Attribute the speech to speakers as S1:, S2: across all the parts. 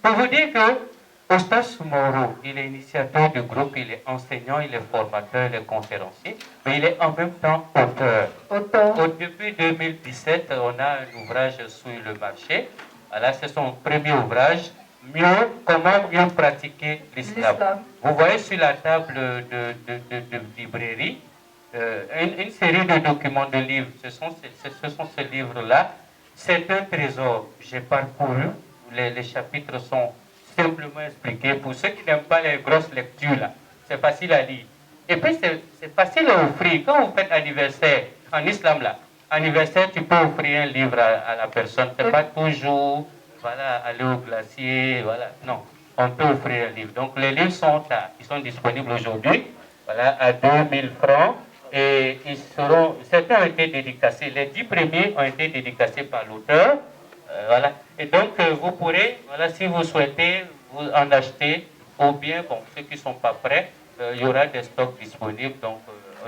S1: Pour vous dire que Oustaz Soumoro, il est initiateur du groupe, il est enseignant, il est formateur, il est conférencier, mais il est en même temps auteur. Depuis 2017, on a un ouvrage sur le marché. Voilà, c'est son premier ouvrage. Comment mieux pratiquer l'islam. Vous voyez sur la table de librairie une série de documents, de livres. Ce sont ces livres-là. C'est un trésor. J'ai parcouru. Les chapitres sont simplement expliqués. Pour ceux qui n'aiment pas les grosses lectures, là, c'est facile à lire. Et puis, c'est facile à offrir. Quand vous faites anniversaire, en islam, là, anniversaire, tu peux offrir un livre à la personne. Ce n'est pas toujours, voilà, aller au glacier, voilà. Non, on peut offrir un livre. Donc, les livres sont là. Ils sont disponibles aujourd'hui, voilà, à 2000 francs. Et certains ont été dédicacés. Les 10 premiers ont été dédicacés par l'auteur. Voilà. Et donc, vous pourrez, voilà, si vous souhaitez, vous en acheter, ou bien, bon, ceux qui ne sont pas prêts, il y aura des stocks disponibles, donc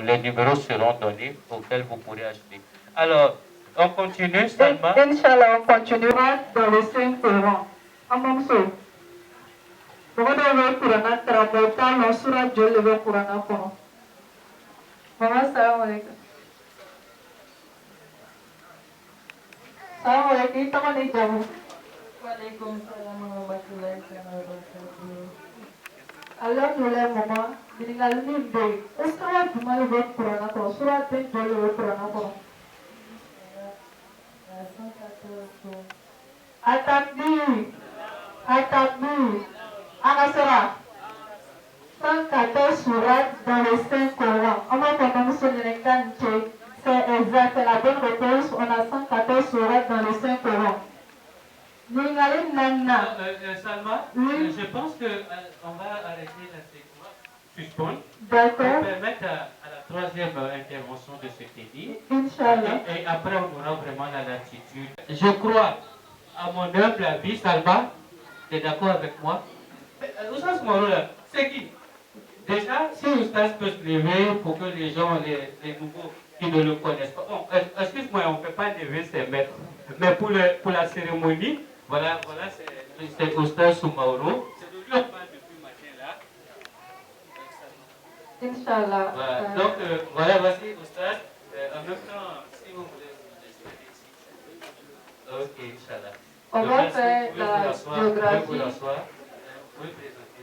S1: les numéros seront donnés auxquels vous pourrez acheter. Alors, on continue, Salma.
S2: Inch'Allah, on continuera dans les 5 courants. Amamso. Bogada Kurana Tarabota, no Sura Joleve Kurana Kono. Mama, salam alaikum. Salam alaikum, comment est-ce que
S3: Walaikum salam wa rahmatullahi wa barakatuh.
S2: Alors, nous les mamans, nous allons nous dire, est-ce qu'on va du mal au Kurana Kono, Sura Joleve Kurana Kono. Atakbir, Atakbir, Anasara. 114 surat dans les 5 Corans. On va commencer sur les canches. C'est exact, c'est la bonne réponse. On a 114 surat dans les 5 Corans.
S1: Salma,
S2: oui.
S1: Je pense qu'on va arrêter la séquence, suspendre,
S2: d'accord,
S1: pour permettre à la troisième intervention de se tenir.
S2: Inch'Allah.
S1: Et après, on aura vraiment la latitude. Je crois, à mon humble avis, Salma, tu es d'accord avec moi? Oustaz Moro, c'est qui? Déjà, si Oustaz peut se lever pour que les gens, les nouveaux qui ne le connaissent pas. Bon, excuse-moi, on ne peut pas lever ses maîtres. Mais pour la cérémonie, voilà c'est Oustaz Soumaoro. C'est de lui on parle depuis le matin là.
S2: Inch'Allah.
S1: Voilà. Donc, voilà, voici Oustaz. En même temps, si vous voulez vous laisser. Ok, Inch'Allah.
S2: On va faire la biographie.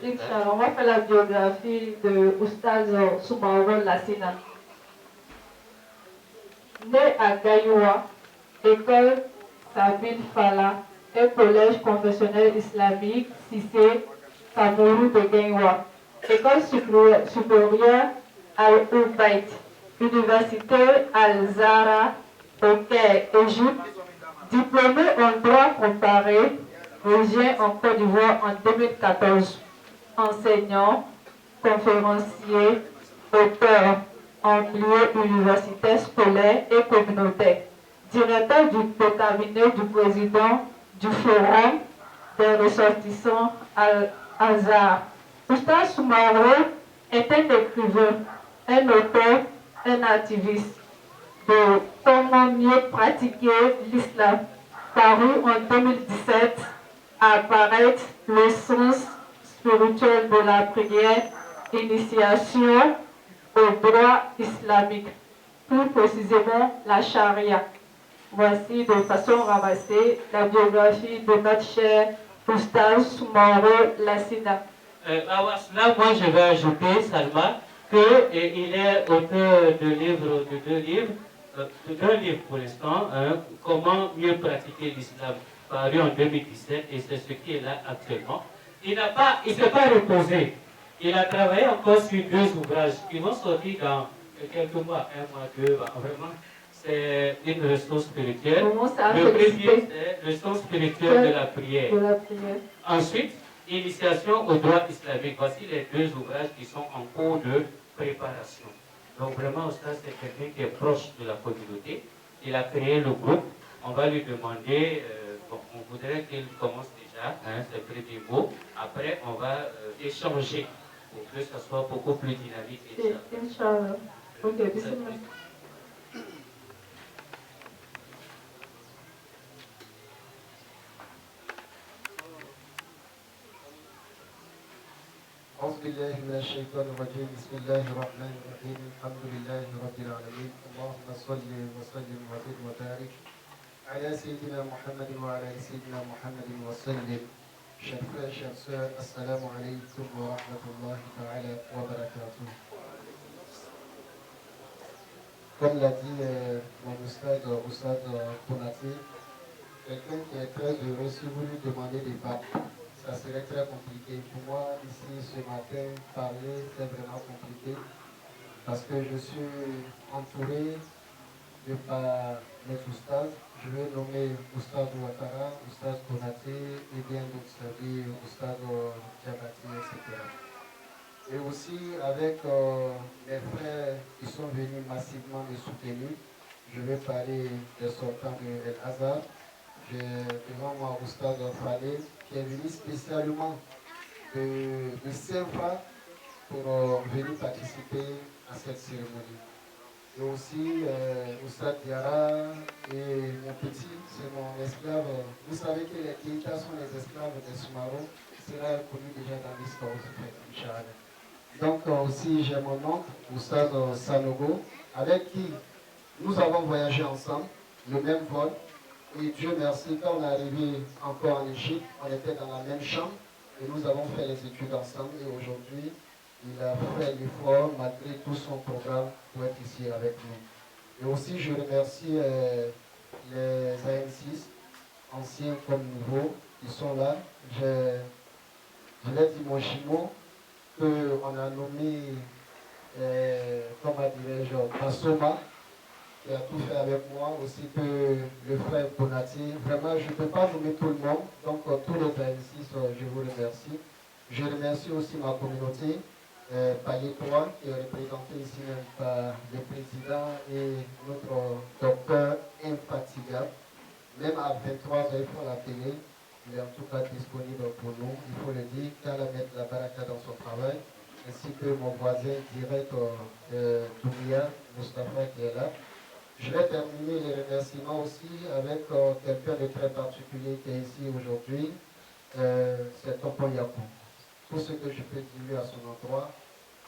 S2: Inch'Allah, on va faire la biographie de Oustaz Soumaoro Lassina. Né à Gayoua, école Sabine Fala, et collège confessionnel islamique Cissé, Kamourou de Gayoua. École supérieure Al-Ubaid, Université Al-Zara, au Caire, Égypte. Diplômé en droit comparé, revient en Côte d'Ivoire en 2014. Enseignant, conférencier, auteur en milieu universitaire, scolaire et communautaire. Directeur du cabinet du président du Forum des ressortissants Al-Azhar. Oustaz Soumaro est un écrivain, un auteur, un activiste de comment mieux pratiquer l'islam, paru en 2017, apparaît le sens spirituel de la prière, initiation au droit islamique, plus précisément la charia. Voici de façon ramassée la biographie de notre cher Oustaz Soumaro Lassina.
S1: À cela, moi je vais ajouter, Salma, qu'il est auteur de deux livres, d'un livre pour l'instant, Comment mieux pratiquer l'islam, paru en 2017, et c'est ce qui est là actuellement. Il ne s'est pas reposé. Il a travaillé encore sur 2 ouvrages qui vont sortir dans quelques mois, 1 mois, 2, vraiment. C'est une ressource spirituelle. Le premier, c'est ressource spirituelle de la prière. Ensuite, initiation au droit islamique. Voici les 2 ouvrages qui sont en cours de préparation. Donc vraiment, ça c'est quelqu'un qui est proche de la communauté. Il a créé le groupe. On va lui demander, on voudrait qu'il commence déjà, ses premiers mots. Après, on va échanger pour que ça soit beaucoup plus dynamique.
S2: Inch'Allah. Ok, bismillah.
S4: أعوذ بالله من الشيطان الرجيم بسم الله الرحمن الرحيم الحمد لله رب العالمين اللهم صل وسلم وزد وبارك على سيدنا محمد وعلى سيدنا محمد وسلم. Chers frères, chères sœurs, assalamu alaikum wa rahmatullahi ta'ala wa barakatuh. Comme l'a dit mon Oustad Konaté, quelqu'un qui est très heureux, si vous lui demandez des paroles, ça serait très compliqué. Pour moi, ici, ce matin, parler, c'est vraiment compliqué parce que je suis entouré de par mes oustas. Je vais nommer Oustad Ouattara, Oustad Konaté et bien d'autres services, Oustad Diabati, etc. Et aussi avec mes frères qui sont venus massivement me soutenir. Je vais parler des sortants de El Hazar. J'ai devant moi Oustad Fadé qui est venu spécialement de Saint-Fa pour venir participer à cette cérémonie. Et aussi Oustad Diara et mon petit, c'est mon esclave. Vous savez que les Keïtas sont les esclaves des Soumarons. Cela est connu déjà dans l'histoire aussi, Inch'Allah. Donc aussi j'ai mon oncle, Oustad Sanogo, avec qui nous avons voyagé ensemble, le même vol. Et Dieu merci, quand on est arrivé encore en Égypte, on était dans la même chambre et nous avons fait les études ensemble. Et aujourd'hui, il a fait l'effort, malgré tout son programme, pour être ici avec nous. Et aussi, je remercie les AM6, anciens comme nouveaux, qui sont là. Je l'ai dit, mon chimo, qu'on a nommé, comment dirais-je, Basoma, qui a tout fait avec moi, aussi que le frère Bonati. Vraiment, je ne peux pas nommer tout le monde, donc tous les AM6, je vous remercie. Je remercie aussi ma communauté, Paillet-Toi, qui est représenté ici même par le président et notre docteur infatigable. Même à 23h, il faut la télé. Il est en tout cas disponible pour nous, il faut le dire, qu'à la mettre la baraka dans son travail, ainsi que mon voisin direct Doumbia, Mustafa, qui est là. Je vais terminer les remerciements aussi avec quelqu'un de très particulier qui est ici aujourd'hui, c'est Tonton Yakou. Tout ce que je peux dire à son endroit,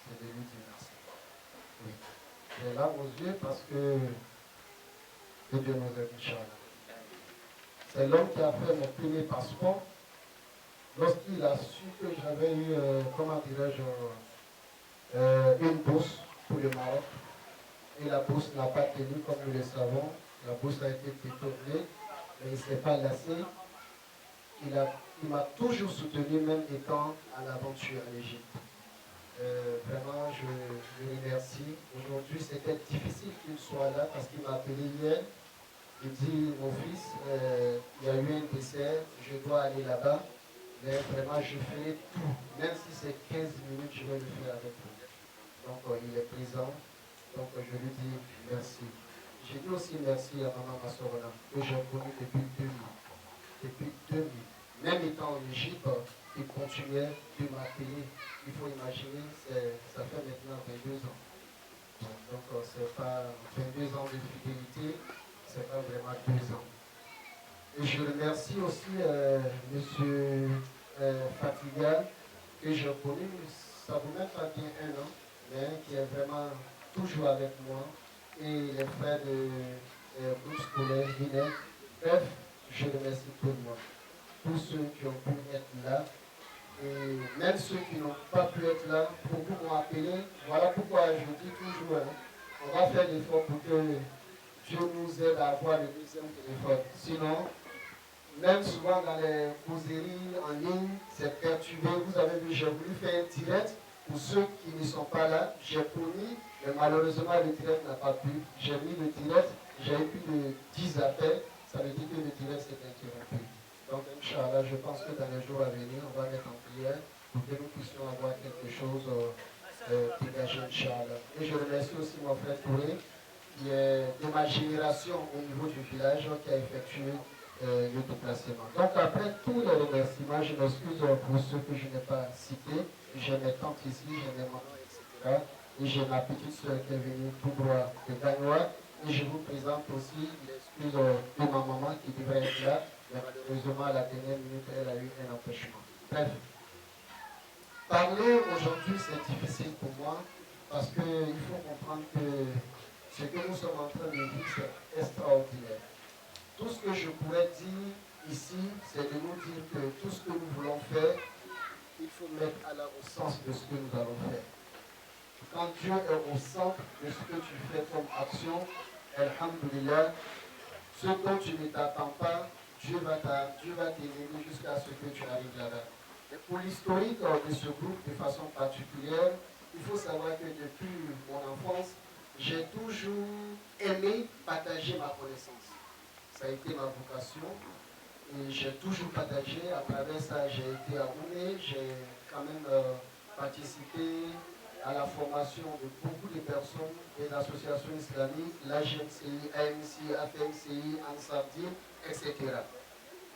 S4: c'est de lui dire merci. Oui. J'ai là aux yeux parce que Dieu nous aide, Inch'Allah. C'est l'homme qui a fait mon premier passeport. Lorsqu'il a su que j'avais eu, comment dirais-je, une bourse pour le Maroc, et la bourse n'a pas tenu comme nous le savons, la bourse a été détournée, mais il ne s'est pas lassé. Il m'a toujours soutenu, même étant à l'aventure à l'Égypte. Vraiment, je le remercie. Aujourd'hui, c'était difficile qu'il soit là parce qu'il m'a appelé hier. Il dit, mon fils, il y a eu un dessert, je dois aller là-bas, mais vraiment je ferai tout, même si c'est 15 minutes, je vais le faire avec vous. Donc il est présent, donc je lui dis merci. Je dis aussi merci à Maman Massorona, que j'ai connue depuis 2000. Depuis 2000. Même étant en Égypte, il continuait de m'appeler. Il faut imaginer, ça fait maintenant 22 ans. Donc c'est pas 22 ans de fidélité. C'est pas vraiment 2 ans. Et je remercie aussi M. Fatiga, que je connais, ça vous met pas bien 1 an, mais qui est vraiment toujours avec moi, et les frères de groupe scolaire, Guinée. Bref, je remercie tout le monde. Tous ceux qui ont pu être là, et même ceux qui n'ont pas pu être là, beaucoup m'ont appelé. Voilà pourquoi je dis toujours, on va faire l'effort pour que Dieu nous aide à avoir le deuxième téléphone. Sinon, même souvent dans les causeries en ligne, c'est perturbé. Vous avez vu, j'ai voulu faire un direct pour ceux qui ne sont pas là. J'ai promis, mais malheureusement, le direct n'a pas pu. J'ai mis le direct, j'ai eu plus de 10 appels. Ça veut dire que le direct s'est interrompu. Donc, Inch'Allah, je pense que dans les jours à venir, on va mettre en prière pour que nous puissions avoir quelque chose dégagé, Inch'Allah. Et je remercie aussi mon frère Touré, qui est de ma génération au niveau du village, qui a effectué le déplacement. Donc après tous les remerciements, je m'excuse pour ceux que je n'ai pas cités. J'ai mes tantes ici, j'ai mes mamans, etc. Et j'ai ma petite soeur qui est venue tout droit de Gagnois. Et je vous présente aussi l'excuse de ma maman qui devrait être là. Mais malheureusement, à la dernière minute, elle a eu un empêchement. Bref. Parler aujourd'hui, c'est difficile pour moi parce qu'il faut comprendre que ce que nous sommes en train de vivre, c'est extraordinaire. Tout ce que je pourrais dire ici, c'est de nous dire que tout ce que nous voulons faire, il faut mettre au sens de ce que nous allons faire. Quand Dieu est au centre de ce que tu fais comme action, alhamdoulilah, ce dont tu ne t'attends pas, Dieu va t'aider jusqu'à ce que tu arrives là-bas. Et pour l'historique de ce groupe de façon particulière, il faut savoir que depuis mon enfance, j'ai toujours aimé partager ma connaissance. Ça a été ma vocation et j'ai toujours partagé. À travers ça, j'ai été à Oumé, j'ai quand même participé à la formation de beaucoup de personnes, des associations islamiques, l'AGMCI, AMCI, AFMCI, Ansardi, etc.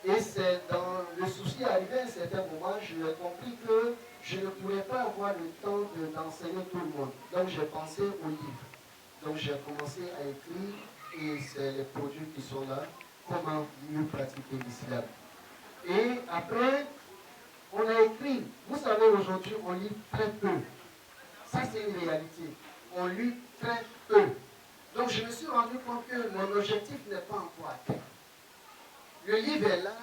S4: Et c'est dans le souci arrivé à un certain moment, j'ai compris que je ne pourrais pas avoir le temps d'enseigner tout le monde. Donc j'ai pensé aux livres. Donc j'ai commencé à écrire et c'est les produits qui sont là, comment mieux pratiquer l'islam. Et après, on a écrit, vous savez aujourd'hui on lit très peu. Ça c'est une réalité. On lit très peu. Donc je me suis rendu compte que mon objectif n'est pas encore atteint. Le livre est là,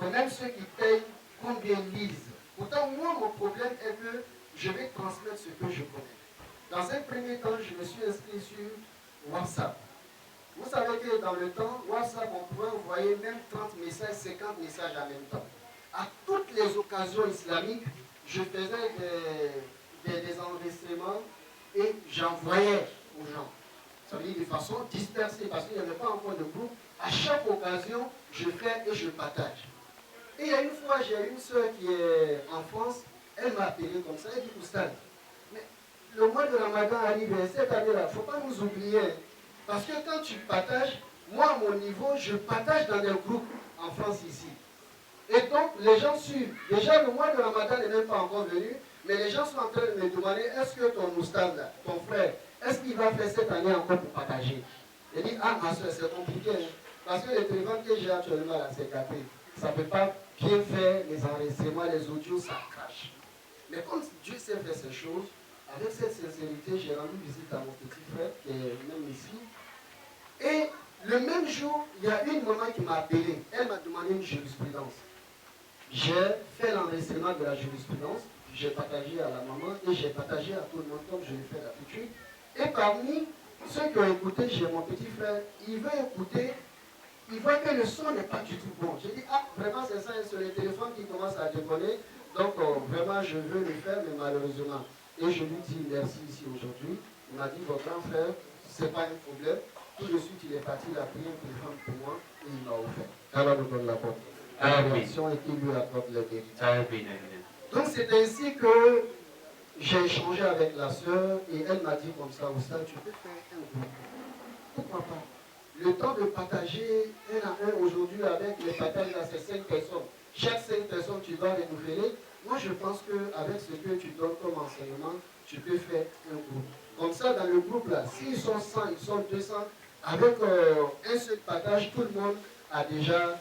S4: mais même ceux qui payent, combien lisent. Pourtant, moi, mon problème est que je vais transmettre ce que je connais. Dans un premier temps, je me suis inscrit sur WhatsApp. Vous savez que dans le temps, WhatsApp, on pouvait envoyer même 30 messages, 50 messages en même temps. À toutes les occasions islamiques, je faisais des enregistrements et j'envoyais aux gens. Ça veut dire de façon dispersée, parce qu'il n'y avait pas encore de groupe. À chaque occasion, je fais et je partage. Et il y a une fois, j'ai une soeur qui est en France, elle m'a appelé comme ça, elle dit Oustad, mais le mois de Ramadan arrive, cette année-là, il ne faut pas nous oublier. Parce que quand tu partages, moi à mon niveau, je partage dans des groupes en France ici. Et donc, les gens suivent. Déjà, le mois de Ramadan n'est même pas encore venu, mais les gens sont en train de me demander, est-ce que ton Oustad, là, ton frère, est-ce qu'il va faire cette année encore pour partager? Je dis, ah ma soeur, c'est compliqué. Hein? Parce que les téléphones que j'ai actuellement là, c'est capé. Ça ne peut pas bien faire les enregistrements, les audios, ça crache. Mais comme Dieu sait faire ces choses, avec cette sincérité, j'ai rendu visite à mon petit frère, qui est même ici. Et le même jour, il y a une maman qui m'a appelé. Elle m'a demandé une jurisprudence. J'ai fait l'enregistrement de la jurisprudence, j'ai partagé à la maman et j'ai partagé à tout le monde comme je le fais d'habitude. Et parmi ceux qui ont écouté, j'ai mon petit frère, il veut écouter, il voit que le son n'est pas du tout bon. J'ai dit, ah, vraiment c'est ça, c'est le téléphone qui commence à déconner, donc vraiment je veux le faire, mais malheureusement. Et je lui dis merci ici aujourd'hui. Il m'a dit, votre grand frère, ce n'est pas un problème. Tout de suite, il est parti, il a pris un téléphone pour moi et il m'a offert. Alors, nous donne la porte. La réaction et qu'il lui apporte le mérite. Donc, c'est ainsi que j'ai échangé avec la sœur et elle m'a dit comme ça, Oustad, tu peux faire un groupe. Pourquoi pas? Le temps de partager un à un aujourd'hui avec les partages à ces 5 personnes. Chaque 5 personnes, tu dois renouveler. Moi, je pense qu'avec ce que tu donnes comme enseignement, tu peux faire un groupe. Comme ça, dans le groupe là, s'ils sont 100, ils sont 200, avec un seul partage, tout le monde a déjà,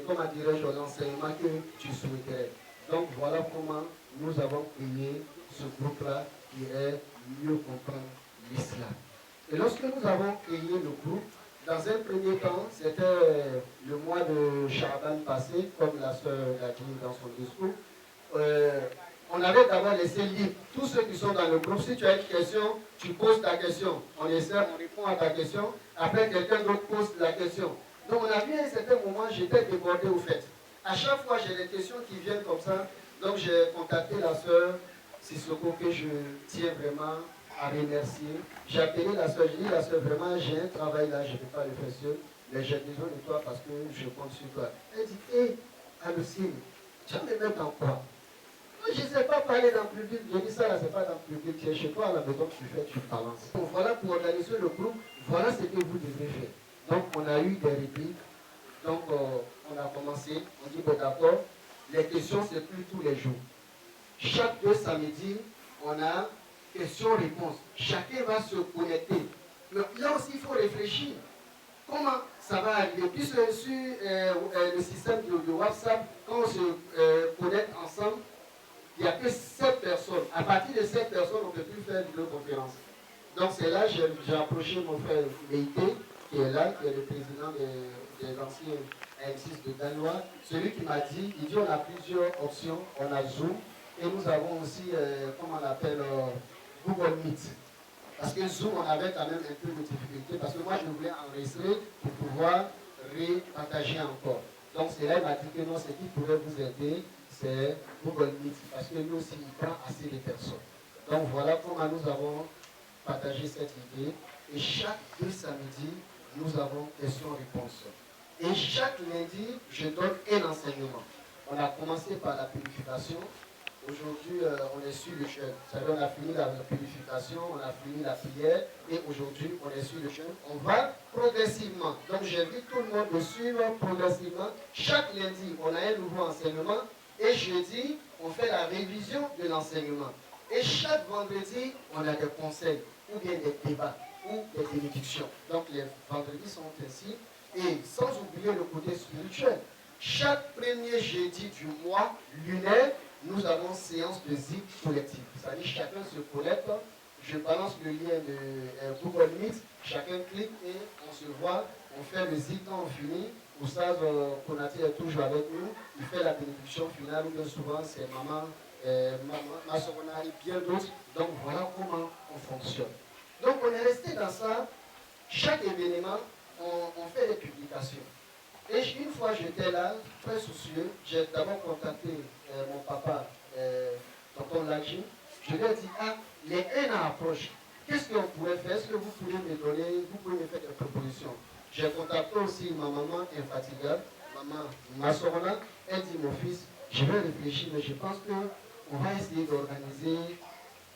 S4: comment dirais-je, l'enseignement que tu souhaiterais. Donc voilà comment nous avons créé ce groupe-là qui est mieux comprendre l'islam. Et lorsque nous avons créé le groupe, dans un premier temps, c'était le mois de Shaban passé, comme la sœur l'a dit dans son discours, on avait d'abord laissé libre tous ceux qui sont dans le groupe. Si tu as une question, tu poses ta question. On essaie, on répond à ta question. Après, quelqu'un d'autre pose la question. Donc, on a vu à un certain moment, j'étais débordé au fait. À chaque fois, j'ai des questions qui viennent comme ça. Donc, j'ai contacté la sœur Sissoko que je tiens vraiment à remercier. J'ai appelé la sœur, j'ai dit, la sœur, vraiment, j'ai un travail là, je ne peux pas le faire seul, mais j'ai besoin de toi parce que je compte sur toi. Elle dit, hé, Alucine, tu vas me mettre en quoi? Je ne sais pas parler dans le public. Je dis ça là, c'est pas dans le public. Tu es chez toi à la maison, tu fais, tu balances. Donc voilà pour organiser le groupe, voilà ce que vous devez faire. Donc on a eu des répliques. Donc on a commencé, on dit bon d'accord, les questions c'est plus tous les jours. Chaque 2 samedis, on a questions-réponses. Chacun va se connecter. Mais là aussi il faut réfléchir. Comment ça va arriver? Puisque sur le système de WhatsApp, quand on se connecte ensemble, Il n'y a que 7 personnes. À partir de 7 personnes, on ne peut plus faire une conférence. Donc c'est là que j'ai approché mon frère Meïté, qui est là, qui est le président des anciens M6 de Danois. Celui qui m'a dit, il dit on a plusieurs options. On a Zoom et nous avons aussi, comment on appelle, Google Meet. Parce que Zoom, on avait quand même un peu de difficulté, parce que moi, je voulais enregistrer pour pouvoir repartager encore. Donc, c'est là qu'il m'a dit que non, ce qui pourrait vous aider, c'est Google Meet, parce que nous aussi, il prend assez de personnes. Donc, voilà comment nous avons partagé cette idée. Et chaque 2 samedis, nous avons questions-réponses. Et chaque lundi, je donne un enseignement. On a commencé par la purification. Aujourd'hui, on est sur le jeûne. C'est-à-dire, on a fini la purification, on a fini la prière, et aujourd'hui, on est sur le jeûne. On va progressivement. Donc, j'invite tout le monde de suivre progressivement. Chaque lundi, on a un nouveau enseignement, et jeudi, on fait la révision de l'enseignement. Et chaque vendredi, on a des conseils, ou bien des débats, ou des bénédictions. Donc, les vendredis sont ainsi. Et sans oublier le côté spirituel. Chaque premier jeudi du mois lunaire, nous avons séance de zik collective. C'est-à-dire chacun se connecte, je balance le lien de Google Meet, chacun clique et on se voit, on fait le zik quand on finit. Oussaz Konati est toujours avec nous, il fait la bénédiction finale, ou bien souvent c'est maman, ma soeur et bien d'autres. Donc voilà comment on fonctionne. Donc on est resté dans ça. Chaque événement, on fait des publications. Et une fois j'étais là, très soucieux, j'ai d'abord contacté mon papa, tonton Lagin. Je lui ai dit, les 1 an approchent. Qu'est-ce qu'on pourrait faire? Est-ce que vous pouvez me donner, vous pouvez me faire des propositions? J'ai contacté aussi ma maman infatigable, maman Massorona. Elle dit, mon fils, je vais réfléchir, mais je pense qu'on va essayer d'organiser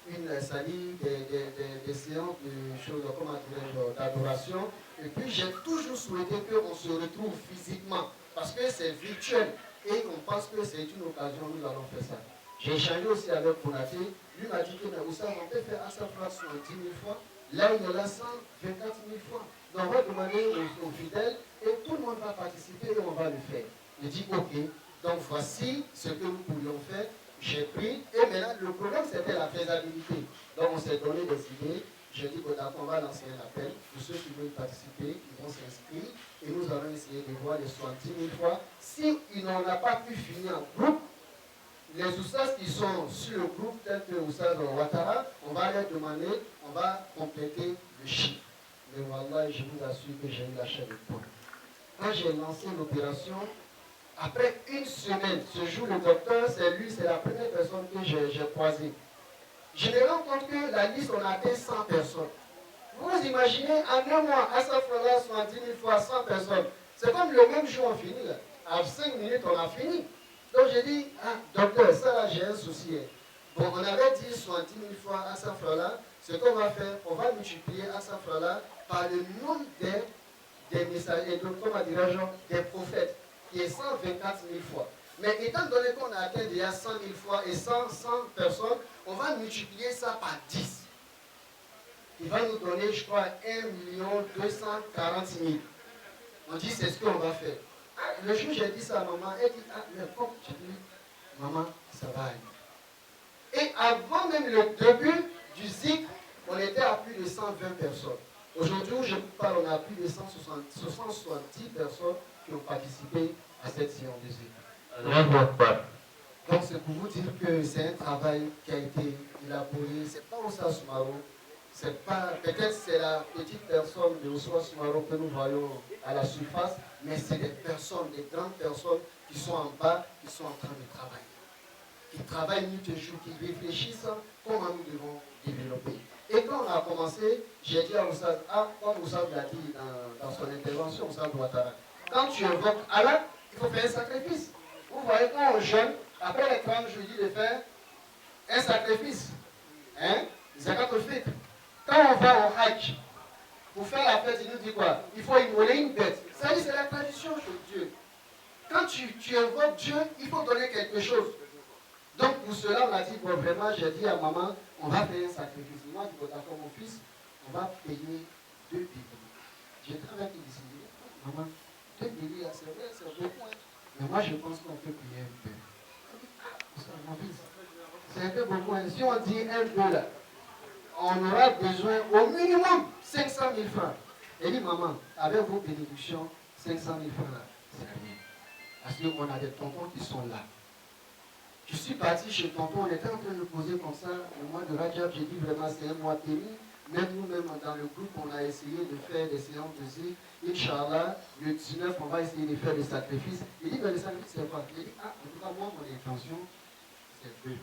S4: une salle, des séances de choses, comment dirais-je, d'adoration. Et puis j'ai toujours souhaité qu'on se retrouve physiquement, parce que c'est virtuel et on pense que c'est une occasion, nous allons faire ça. J'ai échangé aussi avec Konaté, lui m'a dit que mais Oussam, on peut faire Asafra 70 000 fois, là il est là 124 000 fois. Donc on va demander aux fidèles et tout le monde va participer et on va le faire. Il dit ok, donc voici ce que nous pourrions faire. J'ai pris, et maintenant le problème c'était la faisabilité. Donc on s'est donné des idées. J'ai dit que d'accord, on va lancer un appel. Pour ceux qui veulent participer, ils vont s'inscrire. Et nous allons essayer de voir les 70 000 fois. Si n'en a pas pu finir en groupe, les Oussas qui sont sur le groupe, tel que Oussas Ouattara, on va leur demander, on va compléter le chiffre. Mais voilà, je vous assure que j'ai eu la chair de poule. Quand j'ai lancé l'opération, après 1 semaine, ce jour, le docteur, c'est lui, c'est la première personne que j'ai croisée. Je me rends compte que la liste, on a atteint 100 personnes. Vous imaginez, en 1 mois, à sa fois 70 000 fois 100 personnes. C'est comme le même jour, on finit là. À 5 minutes, on a fini. Donc j'ai dit, docteur, ça là, j'ai un souci. Bon, on avait dit 70 000 fois à sa fois là. Ce qu'on va faire, on va multiplier à sa fois là par le nombre des messagers, comment dirais-je, des prophètes, qui est 124 000 fois. Mais étant donné qu'on a atteint déjà 100 000 fois et 100 personnes, on va multiplier ça par 10. Il va nous donner, je crois, 1 240 000. On dit, c'est ce qu'on va faire. Le jour où j'ai dit ça à maman, elle dit, mais comme j'ai dit, maman, ça va aller. Et avant même le début du cycle, on était à plus de 120 personnes. Aujourd'hui, où je vous parle, on a plus de 170 personnes qui ont participé à cette séance de cycle. Donc c'est pour vous dire que c'est un travail qui a été élaboré. C'est pas Oussa Soumaro. C'est pas, peut-être c'est la petite personne de Oussa Soumaro que nous voyons à la surface, mais c'est des personnes, des grandes personnes qui sont en bas, qui sont en train de travailler. Qui travaillent nuit et jour, qui réfléchissent comment nous devons développer. Et quand on a commencé, j'ai dit à Oussad, comme Oussad l'a dit dans son intervention, Oussad Ouattara, quand tu évoques Allah, il faut faire un sacrifice. Vous voyez, quand on jeûne, après les 30 jours, il dit de faire un sacrifice. Hein? Zakat al-Fitr. Quand on va au Hajj, pour faire la fête, il nous dit quoi? Il faut immoler une bête. Ça dit, c'est la tradition chez Dieu. Quand tu évoques Dieu, il faut donner quelque chose. Donc pour cela, on a dit, bon, vraiment, j'ai dit à maman, on va faire un sacrifice. Moi, je dis, d'accord, mon fils, on va payer 2 billets. J'ai travaillé ici. Maman, 2 billets, c'est vrai, c'est beaucoup. Hein. Mais moi, je pense qu'on peut payer un peu. Mon fils, fait beaucoup. Si on dit un peu là, on aura besoin au minimum 500 000 francs. Elle dit, maman, avec vos bénédictions, 500 000 francs là, c'est rien. Parce qu'on a des tontons qui sont là. Je suis parti chez tonton, on était en train de poser comme ça, le mois de Rajab, j'ai dit vraiment c'est un mois béni. Même nous-mêmes dans le groupe, on a essayé de faire des séances de zik. Inch'Allah, le 19, on va essayer de faire des sacrifices. Il dit, mais le sacrifice, c'est quoi? Il dit, ah, en tout cas, moi, mon intention, c'est peu.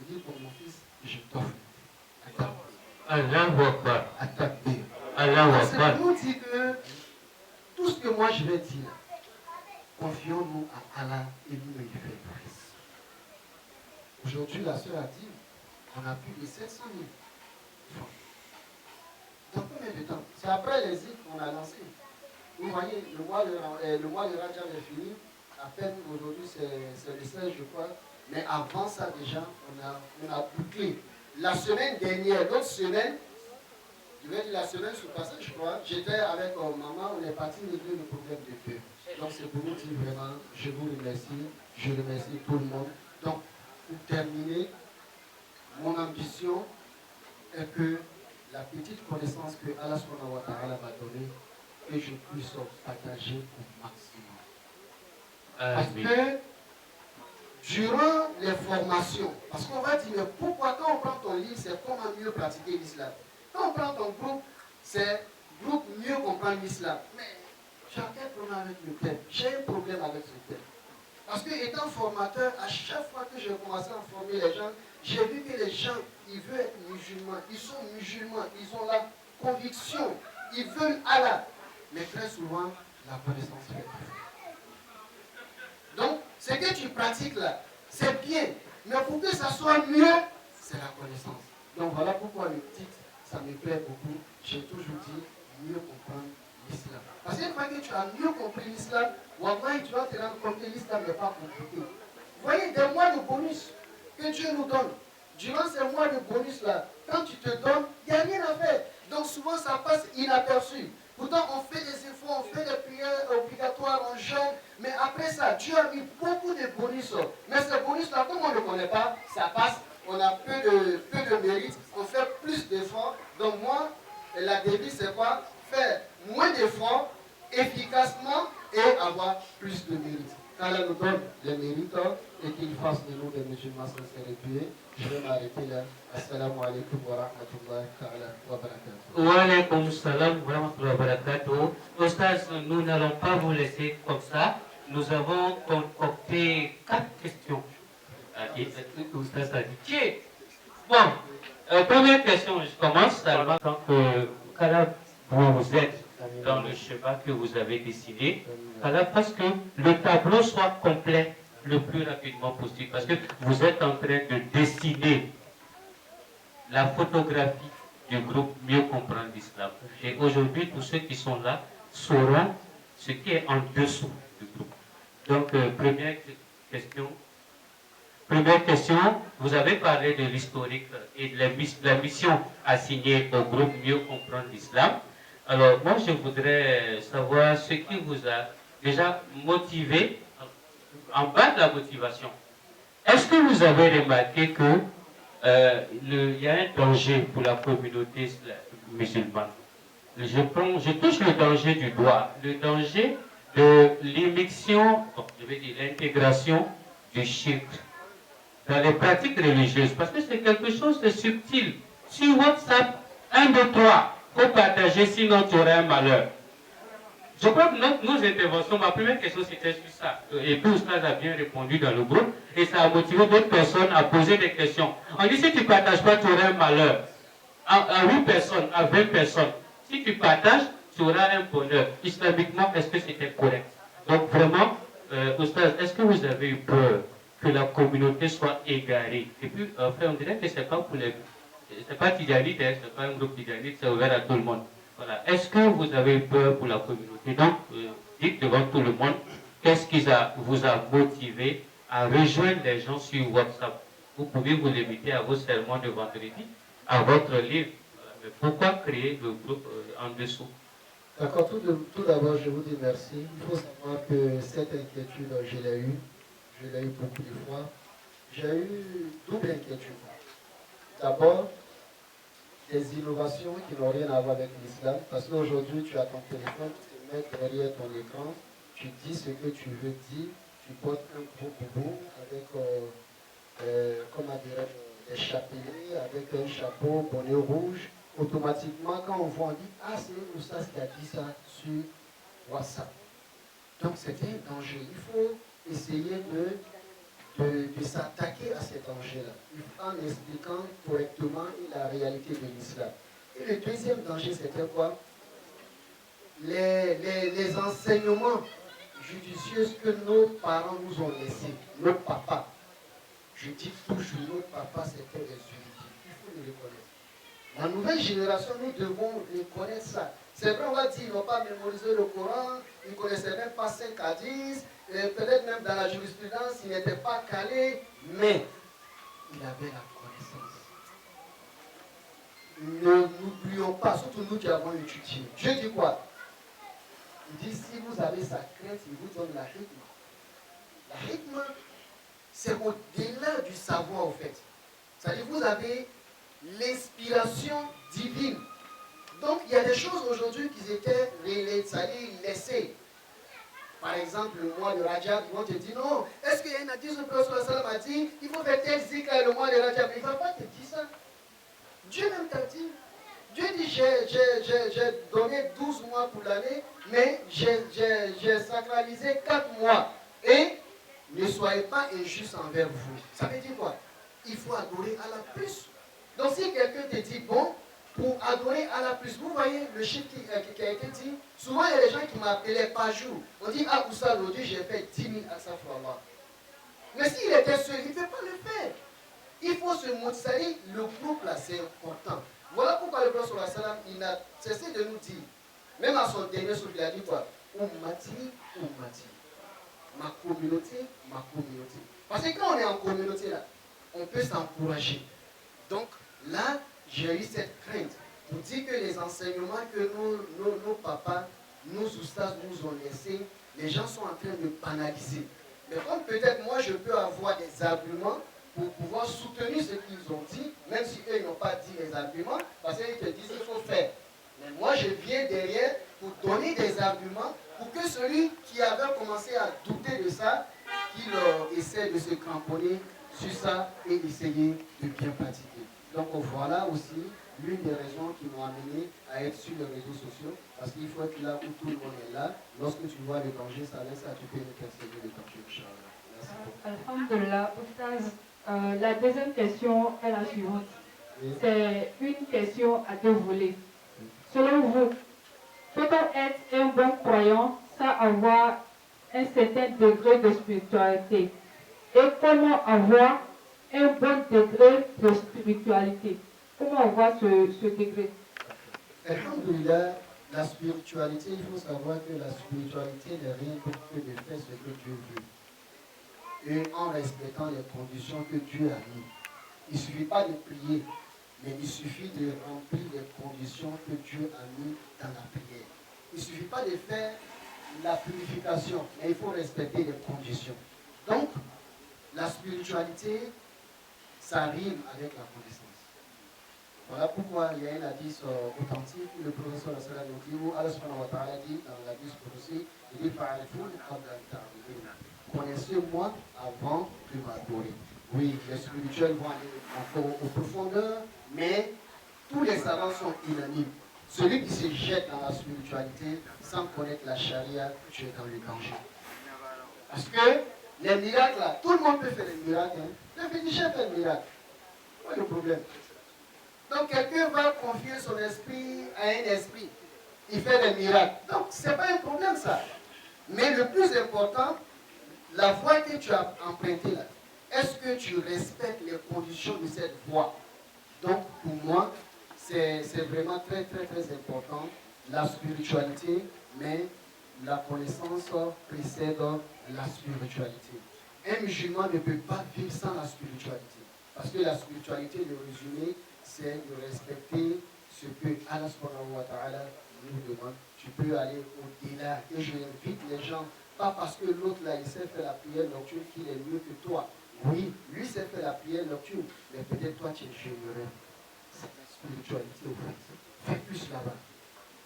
S4: Il dit, pour mon fils, je t'offre. C'est pour nous dire que tout ce que moi je vais dire, confions-nous à Allah et nous lui fait grâce. Aujourd'hui, la sœur a dit, on a plus de 700 000 francs. Dans combien de temps? C'est après les îles qu'on a lancé. Vous voyez, le mois de Rajab est fini. À peine aujourd'hui, c'est le 16, je crois. Mais avant ça, déjà, on a bouclé. La semaine dernière, l'autre semaine, je vais dire la semaine sous passage, je crois, j'étais avec maman, on est parti régler le problème de feu. Donc c'est pour nous dire vraiment, je vous remercie, je remercie tout le monde. Donc, pour terminer, mon ambition est que la petite connaissance que Allah subhanahu wa ta'ala m'a donnée, que je puisse partager au maximum. Parce que durant les formations, parce qu'on va dire, mais pourquoi quand on prend ton livre, c'est comment mieux pratiquer l'islam. Quand on prend ton groupe, c'est groupe mieux comprendre l'islam. Mais j'ai un problème avec le thème. J'ai un problème avec ce thème. Parce que étant formateur, à chaque fois que j'ai commencé à former les gens, j'ai vu que les gens, ils veulent être musulmans. Ils sont musulmans. Ils ont la conviction. Ils veulent Allah. Mais très souvent, la connaissance fait défaut. Donc, ce que tu pratiques là, c'est bien. Mais pour que ça soit mieux, c'est la connaissance. Donc voilà pourquoi le titre, ça me plaît beaucoup. J'ai toujours dit, mieux comprendre l'islam. Parce qu'une fois que tu as mieux compris l'islam, wallahi, tu vas te rendre compte que l'islam n'est pas compliqué. Vous voyez, des mois de bonus que Dieu nous donne. Durant ces mois de bonus là, quand tu te donnes, il n'y a rien à faire. Donc souvent ça passe inaperçu. Pourtant on fait des efforts, on fait des prières obligatoires, on jeûne. Mais après ça, Dieu a mis beaucoup de bonus. Mais ces bonus là, comme on ne connaît pas, ça passe. On a peu de mérite, on fait plus d'efforts. Donc moi, la devise c'est quoi? Faire moins d'efforts, efficacement et avoir plus de mérite. Qu'Allah nous donne les mérites et qu'il fasse de nous des musulmans sincères et pieux. Je vais m'arrêter là. Assalamu alaikum wa rahmatullahi wa barakatuh.
S1: Wa alaikum salam wa rahmatullahi wa barakatuh. Ostaz, nous n'allons pas vous laisser comme ça. Nous avons concocté 4 questions. Ostaz a dit, tiens. Bon, première question, je commence. Alors, tant que vous êtes dans le schéma que vous avez décidé, parce que le tableau soit complet le plus rapidement possible, parce que vous êtes en train de dessiner la photographie du groupe Mieux comprendre l'islam. Et aujourd'hui, tous ceux qui sont là sauront ce qui est en dessous du groupe. Donc, première question, vous avez parlé de l'historique et de la mission assignée au groupe Mieux comprendre l'islam. Alors, moi, je voudrais savoir ce qui vous a déjà motivé, en bas de la motivation. Est-ce que vous avez remarqué que il y a un danger pour la communauté musulmane? Je touche le danger du doigt, le danger de l'immixtion, je vais dire l'intégration du shirk dans les pratiques religieuses, parce que c'est quelque chose de subtil. Sur WhatsApp, 1, 2, 3, faut partager, sinon tu auras un malheur. Je crois que nos interventions, ma première question c'était sur ça. Et tout ça a bien répondu dans le groupe. Et ça a motivé d'autres personnes à poser des questions. On dit si tu ne partages pas, tu auras un malheur. À 8 personnes, à 20 personnes. Si tu partages, tu auras un bonheur. Islamiquement, est-ce que c'était correct? Donc vraiment, Oustaz, est-ce que vous avez eu peur que la communauté soit égarée? Et puis, enfin, on dirait que ce n'est pas pour les... C'est pas Tidjanite, hein, c'est pas un groupe Tidjanite, c'est ouvert à tout le monde. Voilà. Est-ce que vous avez peur pour la communauté? Donc, dites devant tout le monde, qu'est-ce qui vous a motivé à rejoindre les gens sur WhatsApp? Vous pouvez vous limiter à vos sermons de vendredi, à votre livre. Voilà. Mais pourquoi créer le groupe en dessous?
S4: D'accord, tout d'abord, je vous dis merci. Il faut savoir que cette inquiétude, je l'ai eue beaucoup de fois. j'ai eu double inquiétude. D'abord, des innovations qui n'ont rien à voir avec l'islam, parce qu'aujourd'hui, tu as ton téléphone, tu te mets derrière ton écran, tu dis ce que tu veux dire, tu portes un gros boubou avec, comment dirais-je, des chapelets, avec un chapeau, bonnet rouge. Automatiquement, quand on voit, on dit, ah, c'est un oustaz qui a dit ça sur WhatsApp. Donc, c'est un danger. Il faut essayer de s'attaquer à ces dangers-là, en expliquant correctement la réalité de l'islam. Et le deuxième danger, c'était quoi? Les enseignements judicieux que nos parents nous ont laissés, nos papas. Je dis toujours, nos papas, c'était des érudites. Il faut le reconnaître. La nouvelle génération, nous devons reconnaître ça. C'est vrai, on va dire, ils n'ont pas mémorisé le Coran, ils ne connaissaient même pas 5 hadiths, peut-être même dans la jurisprudence, ils n'étaient pas calés, mais il avait la connaissance. Ne n'oublions pas, surtout nous qui avons étudié. Dieu dit quoi? Il dit, si vous avez sa crainte, il vous donne la rythme. La rythme, c'est au-delà du savoir, en fait. C'est-à-dire, vous avez l'inspiration divine. Donc, il y a des choses aujourd'hui qui étaient laissées. Par exemple, le mois de Rajab, ils vont te dire non. Est-ce qu'il y a une hadith où le prophète a dit il faut faire tel zikr le mois de Rajab? Il ne va pas te dire ça. Dieu même t'a dit. Dieu dit j'ai donné 12 mois pour l'année, mais j'ai sacralisé 4 mois. Et ne soyez pas injustes envers vous. Ça veut dire quoi? Il faut adorer à la plus. Donc si quelqu'un te dit, bon, pour adorer à la plus, vous voyez le chiffre qui a été dit, souvent il y a des gens qui m'appelaient par jour. On dit, ah, où ça, aujourd'hui j'ai fait 10 000 astaghfirullah. Mais s'il était seul, il ne peut pas le faire. Il faut se motiver, le groupe là, c'est important. Voilà pourquoi le prophète il n'a cessé de nous dire, même à son dernier souffle, il a dit quoi? Ummati, ummati. Ma communauté, ma communauté. Parce que quand on est en communauté là, on peut s'encourager. Donc là, j'ai eu cette crainte pour dire que les enseignements que nos papas, nos oustas nous ont laissés, les gens sont en train de banaliser. Mais comme peut-être moi je peux avoir des arguments pour pouvoir soutenir ce qu'ils ont dit, même si eux n'ont pas dit les arguments, parce qu'ils te disent qu'il faut faire. Mais moi je viens derrière pour donner des arguments pour que celui qui avait commencé à douter de ça, qu'il essaie de se cramponner sur ça et essayer de bien pratiquer. Donc voilà aussi l'une des raisons qui m'ont amené à être sur les réseaux sociaux, parce qu'il faut être là où tout le monde est là. Lorsque tu vois le danger, ça laisse à tu peux intercéder le danger. Merci beaucoup.
S2: Alhamdulillah, Oustaz, la deuxième question est la suivante. Oui. C'est une question à deux volets. Oui. Selon vous, peut-on être un bon croyant sans avoir un certain degré de spiritualité? Et comment avoir un bon degré de spiritualité? Comment avoir ce degré?
S4: Alhamdulillah, la spiritualité, il faut savoir que la spiritualité n'est rien d'autre que de faire ce que Dieu veut. Et en respectant les conditions que Dieu a mises. Il ne suffit pas de prier, mais il suffit de remplir les conditions que Dieu a mises dans la prière. Il ne suffit pas de faire la purification, mais il faut respecter les conditions. Donc, la spiritualité, ça rime avec la connaissance. Voilà pourquoi il y a un hadith authentique où le professeur nous dit, où Allah subhanahu wa ta'ala dit dans l'hadith aussi, il dit connaissez-moi avant de m'adorer. Oui, les spirituels vont aller encore aux profondeurs, mais tous les savants sont unanimes. Celui qui se jette dans la spiritualité sans connaître la charia, tu es dans le danger. Parce que les miracles là, tout le monde peut faire des miracles. Hein. Le féticheur fait un miracle. Quoi le problème? Donc quelqu'un va confier son esprit à un esprit. Il fait des miracles. Donc ce n'est pas un problème ça. Mais le plus important, la voie que tu as empruntée là, est-ce que tu respectes les conditions de cette voie? Donc pour moi, c'est vraiment très très très important. La spiritualité, mais la connaissance précède la spiritualité. Un musulman ne peut pas vivre sans la spiritualité. Parce que la spiritualité, le résumé, c'est de respecter ce que Allah subhanahu wa ta'ala nous demande. Tu peux aller au-delà. Et je invite les gens, pas parce que l'autre là, il sait faire la prière nocturne qu'il est mieux que toi. Oui, lui s'est fait la prière nocturne, mais peut-être toi tu es généreux. C'est la spiritualité au fait. Fais plus là-bas.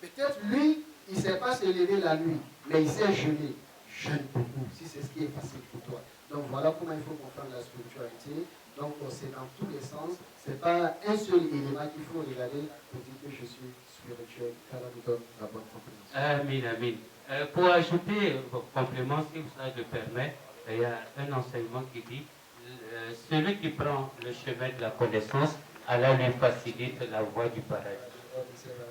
S4: Peut-être lui, il ne sait pas se lever la nuit, mais il sait jeûner. Jeûne beaucoup, si c'est ce qui est facile pour toi. Donc voilà comment il faut comprendre la spiritualité. Donc c'est dans tous les sens. Ce n'est pas un seul élément qu'il faut regarder pour dire que je suis spirituel. Qu'Allah nous donne la bonne compréhension.
S1: Amin, amin. Pour ajouter un complément, si ça le permet, il y a un enseignement qui dit celui qui prend le chemin de la connaissance, Allah lui facilite la voie du paradis.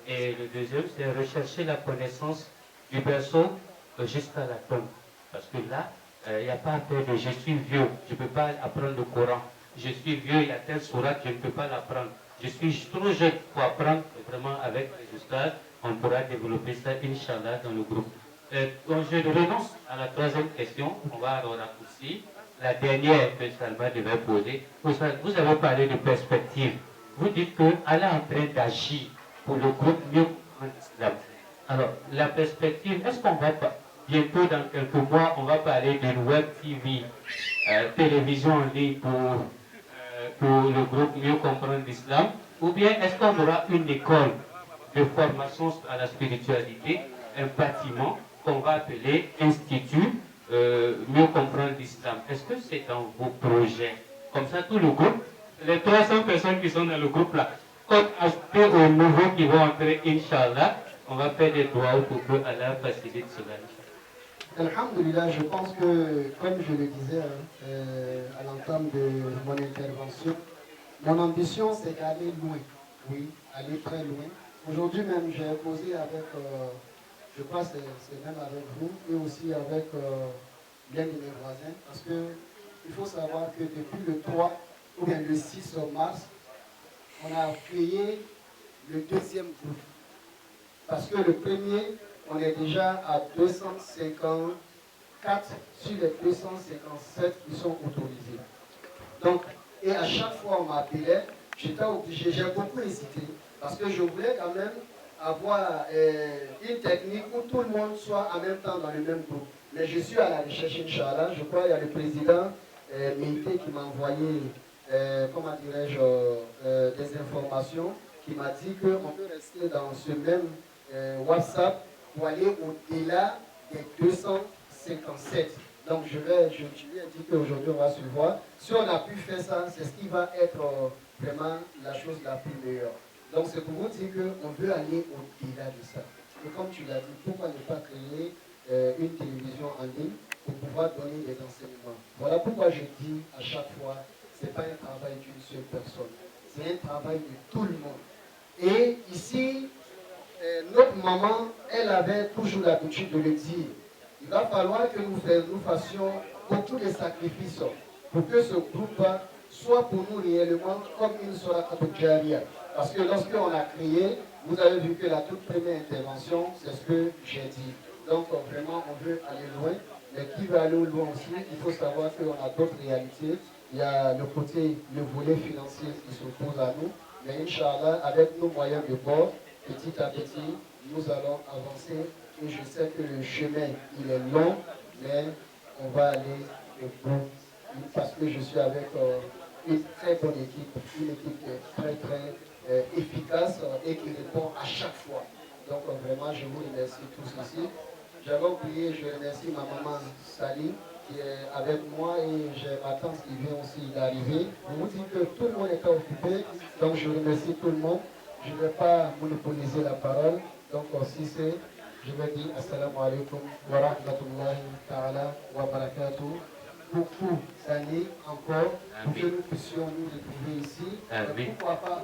S1: Et le deuxième, c'est rechercher la connaissance du berceau jusqu'à la tombe. Parce que là, il n'y a pas à faire de je suis vieux, je ne peux pas apprendre le Coran. Je suis vieux, il y a telle sourate, je ne peux pas l'apprendre. Je suis trop jeune pour apprendre vraiment avec les ustads. On pourra développer ça, Inch'Allah, dans le groupe. Donc je renonce à la troisième question. On va raccourcir. La dernière que Salma devait poser. Vous avez parlé de perspective. Vous dites que Allah est en train d'agir pour le groupe mieux en islam. Alors, la perspective, est-ce qu'on va bientôt, dans quelques mois, on va parler d'une web TV, télévision en ligne pour le groupe mieux comprendre l'islam? Ou bien est-ce qu'on aura une école de formation à la spiritualité, un bâtiment qu'on va appeler Institut mieux comprendre l'islam? Est-ce que c'est dans vos projets? Comme ça, tout le groupe, les 300 personnes qui sont dans le groupe là, comme ajouter aux nouveaux qui vont entrer, Inch'Allah, on va faire des doigts pour que Allah facilite cela.
S4: Alhamdulillah, je pense que, comme je le disais à l'entame de mon intervention, mon ambition c'est d'aller loin, oui, aller très loin. Aujourd'hui même, j'ai posé avec, je crois que c'est même avec vous, et aussi avec l'un de mes voisins, parce qu'il faut savoir que depuis le 3 ou bien le 6 mars, on a créé le deuxième groupe. Parce que le premier, on est déjà à 254 sur les 257 qui sont autorisés. Donc, et à chaque fois on m'appelait, j'étais obligé, j'ai beaucoup hésité, parce que je voulais quand même avoir une technique où tout le monde soit en même temps dans le même groupe. Mais je suis à la recherche, Inch'Allah. Je crois qu'il y a le président Méité qui m'a envoyé, comment dirais-je, des informations, qui m'a dit qu'on peut rester dans ce même WhatsApp pour aller au-delà des 257. Donc je lui ai dit qu'aujourd'hui on va se voir. Si on a pu faire ça, c'est ce qui va être vraiment la chose la plus meilleure. Donc c'est pour vous dire qu'on veut aller au-delà de ça. Et comme tu l'as dit, pourquoi ne pas créer une télévision en ligne pour pouvoir donner des enseignements? Voilà pourquoi je dis à chaque fois, ce n'est pas un travail d'une seule personne. C'est un travail de tout le monde. Et ici, notre maman, elle avait toujours l'habitude de le dire. Il va falloir que nous fassions beaucoup de sacrifices pour que ce groupe soit pour nous réellement comme une sourate al-Jariya. Parce que lorsqu'on a créé, vous avez vu que la toute première intervention, c'est ce que j'ai dit. Donc vraiment, on veut aller loin. Mais qui veut aller loin aussi, il faut savoir qu'on a d'autres réalités. Il y a le côté, le volet financier qui s'oppose à nous. Mais Inch'Allah, avec nos moyens de bord, petit à petit, nous allons avancer. Et je sais que le chemin, il est long, mais on va aller au bout. Parce que je suis avec une très bonne équipe, une équipe qui est très très efficace et qui répond à chaque fois. Donc vraiment, je vous remercie tous ici. J'avais oublié, je remercie ma maman Sally qui est avec moi et j'ai ma tante qui vient aussi d'arriver. Je vous dis que tout le monde est occupé, donc je remercie tout le monde. Je ne vais pas monopoliser la parole, donc si c'est, je vais dire assalamu alaikum wa rahmatullahi ta'ala wa barakatuh. Beaucoup d'années encore pour que nous puissions nous retrouver ici. Pourquoi pas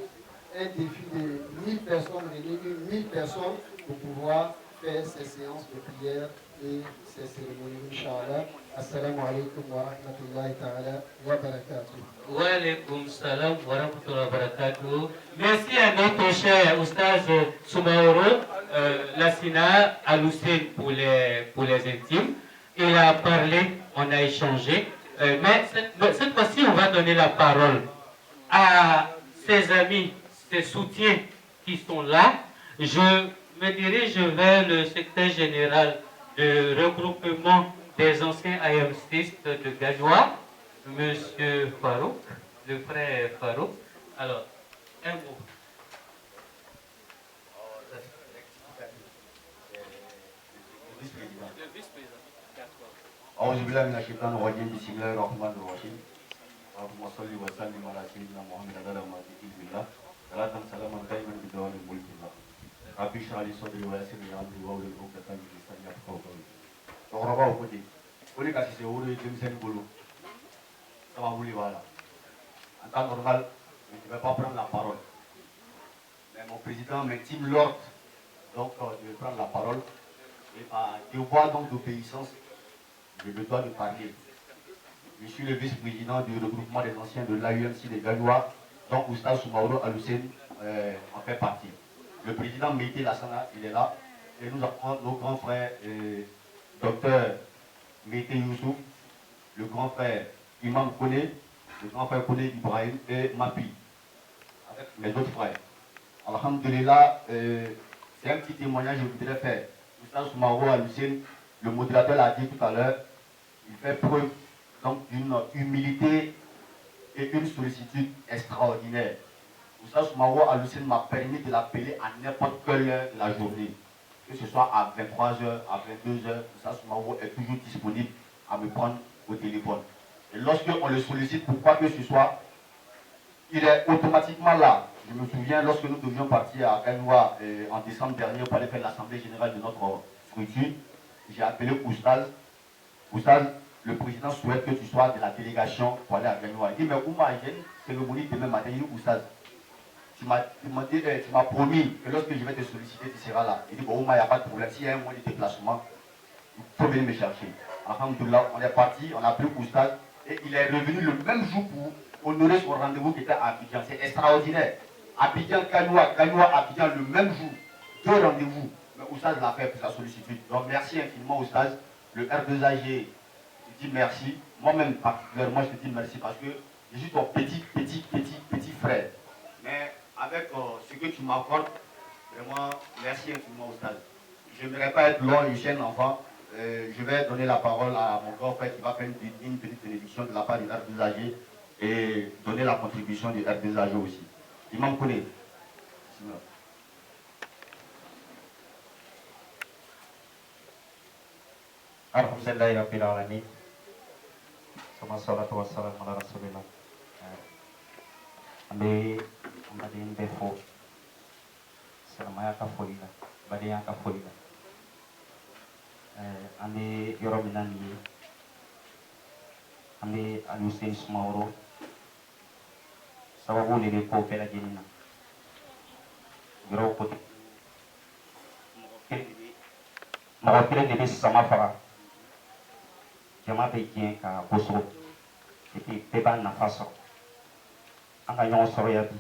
S4: un défi de 1000 personnes, réunir 1000 personnes pour pouvoir faire ces séances de prière et ces cérémonies, Inch'Allah. Assalamu alaikum wa rahmatullahi ta'ala wa barakatuh.
S1: Wa alaikum salam wa rahmatullahi wa barakatuh. Merci à notre cher Oustaz Soumaoro, Lassina Aloussine pour les intimes. Il a parlé, on a échangé. Mais cette fois-ci, on va donner la parole à ses amis, ses soutiens qui sont là. Je me dirige vers le secrétaire général de regroupement des anciens IM6 de Gagnois, Monsieur Farouk, le frère Farouk. Alors, un mot.
S5: Le vice-président. أعوذ بالله من الشيطان الرجيم بسم الله الرحمن الرحيم اللهم صل وسلم على سيدنا محمد وعلى آله بالله صلاة سلاما دائما بدوام الملك الله ربي اشرح لي صدري ويسر لي أمري واحلل عقدة من لساني يفقهوا قولي. Doraba au côté. Oli kasi c'est où le Jameson Bolo. Ça va vous voilà. En temps normal, je ne vais pas prendre la parole. Mais mon président m'intime l'ordre donc de prendre la parole. Et par devoir donc d'obéissance, je me dois de parler. Je suis le vice-président du regroupement des anciens de l'AUMC des Gagnois, dont Oustaz Soumaoro Al-Hussein en fait partie. Le président Meïté Lassana, il est là, et nous avons nos grands frères, docteur Meïté Youssouf, le grand frère Imam Kone, le grand frère Kone Ibrahim et Mapi, avec mes autres frères. Alhamdulillah, c'est un petit témoignage que je voudrais faire. Oustaz Soumaoro Al-Hussein, le modérateur l'a dit tout à l'heure, il fait preuve donc d'une humilité et une sollicitude extraordinaire. Oustaz Soumaoro Al-Hussein m'a permis de l'appeler à n'importe quelle heure de la journée. Que ce soit à 23h, à 22h, Oustaz Soumaoro est toujours disponible à me prendre au téléphone. Et lorsqu'on le sollicite pour quoi que ce soit, il est automatiquement là. Je me souviens lorsque nous devions partir à Gagnoua en décembre dernier pour aller faire l'assemblée générale de notre structure, j'ai appelé Oustaz. Oustaz, le président souhaite que tu sois de la délégation pour aller à Gagnoua. Il dit, mais Ouma, j'ai une cérémonie demain matin. Il dit, Oustaz, tu m'as promis que lorsque je vais te solliciter, tu seras là. Il dit, bon, Ouma, il n'y a pas de problème. S'il y a un moyen de déplacement, il faut venir me chercher. Alhamdoulilah, on est parti, on a appelé Oustaz et il est revenu le même jour pour honorer son rendez-vous qui était à Abidjan. C'est extraordinaire. Abidjan, Gagnoua, Gagnoua, Abidjan, le même jour. 2 rendez-vous. Mais Oustaz l'a fait pour sa sollicitude. Donc merci infiniment Oustaz. Le R2AG, je dis merci. Moi-même particulièrement, je te dis merci parce que je suis ton petit frère. Mais avec ce que tu m'accordes, vraiment, merci infiniment Oustaz. Je n'aimerais pas être long, je suis un enfant. Je vais donner la parole à mon grand frère qui va faire une petite bénédiction de la part du R2AG et donner la contribution du R2AG aussi. Il m'en connaît.
S6: Alhamdulillahi Rabbil Alamin. Sama salatu wassalamu ala Rasulillah. Ambe defo. Selama ya kafoli la. Bade ya kafoli la. Ambe yoro minani. Ambe Al-Hussein Soumaoro. Sababu lele ko pela jenina. Yoro ko. Mawakili lele sama fara. Jama bɛ diɲɛ ka bɔ so et puis bɛɛ b'a nafa sɔrɔ an ka ɲɔgɔn sɔrɔ yan bi